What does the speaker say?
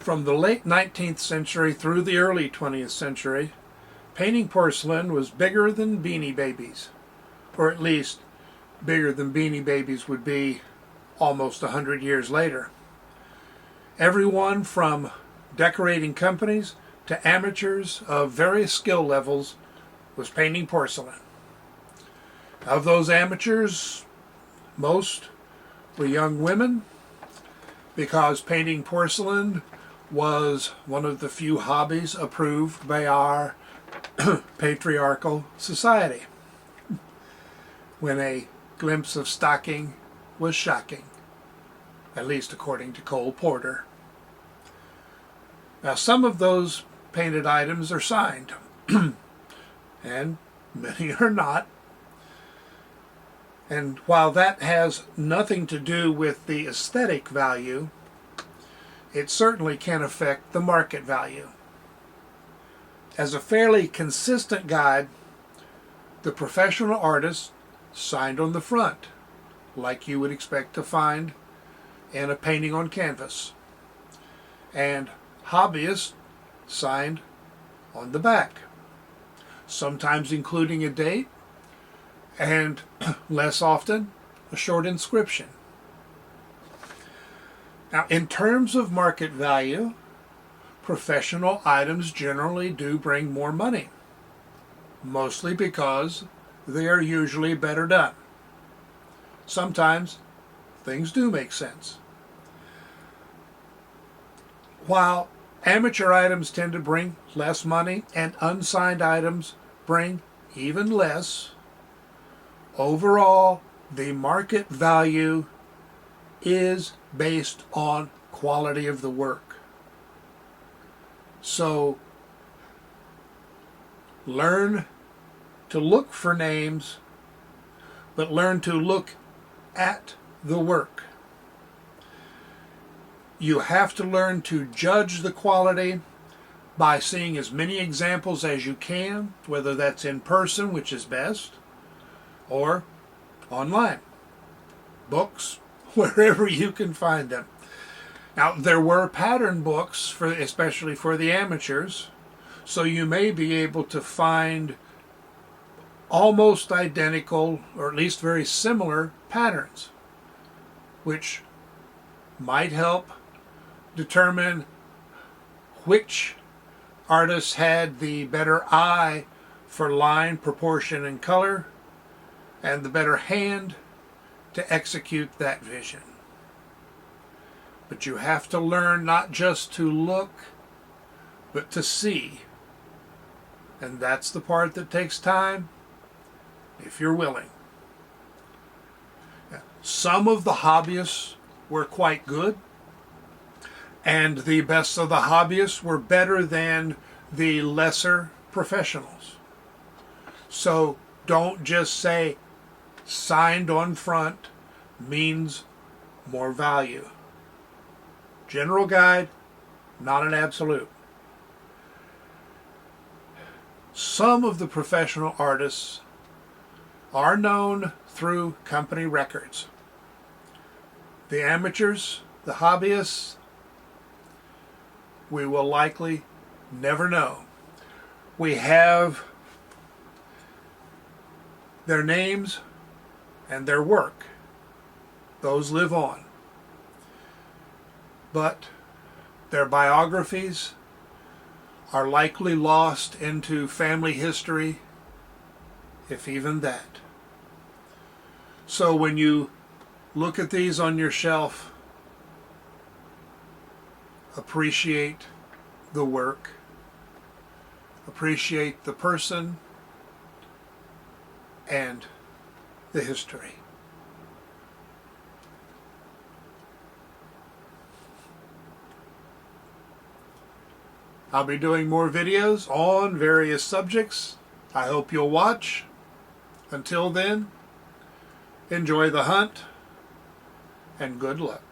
From the late 19th century through the early 20th century, painting porcelain was bigger than Beanie Babies, or at least bigger than Beanie Babies would be almost 100 years later. Everyone from decorating companies to amateurs of various skill levels was painting porcelain. Of those amateurs, most were young women, because painting porcelain was one of the few hobbies approved by our patriarchal society, when a glimpse of stocking was shocking, at least according to Cole Porter. Now, some of those painted items are signed, and many are not. And while that has nothing to do with the aesthetic value, it certainly can affect the market value. As a fairly consistent guide, the professional artist signed on the front, like you would expect to find in a painting on canvas, and hobbyists signed on the back, sometimes including a date, and less often a short inscription. Now, in terms of market value, professional items generally do bring more money, mostly because they are usually better done. Sometimes things do make sense. While amateur items tend to bring less money and unsigned items bring even less, overall, the market value is based on quality of the work. So, learn to look for names, but learn to look at the work. You have to learn to judge the quality by seeing as many examples as you can, whether that's in person, which is best, or online, books, wherever you can find them. Now, there were pattern books, especially for the amateurs, so you may be able to find almost identical, or at least very similar, patterns, which might help determine which artists had the better eye for line, proportion, and color, and the better hand to execute that vision. But you have to learn not just to look, but to see. And that's the part that takes time, if you're willing. Some of the hobbyists were quite good, and the best of the hobbyists were better than the lesser professionals. So don't just say signed on front means more value. General guide, not an absolute. Some of the professional artists are known through company records. The amateurs, the hobbyists, we will likely never know. We have their names and their work. Those live on. But their biographies are likely lost into family history, if even that. So when you look at these on your shelf, appreciate the work, appreciate the person, and the history. I'll be doing more videos on various subjects. I hope you'll watch. Until then, enjoy the hunt and good luck.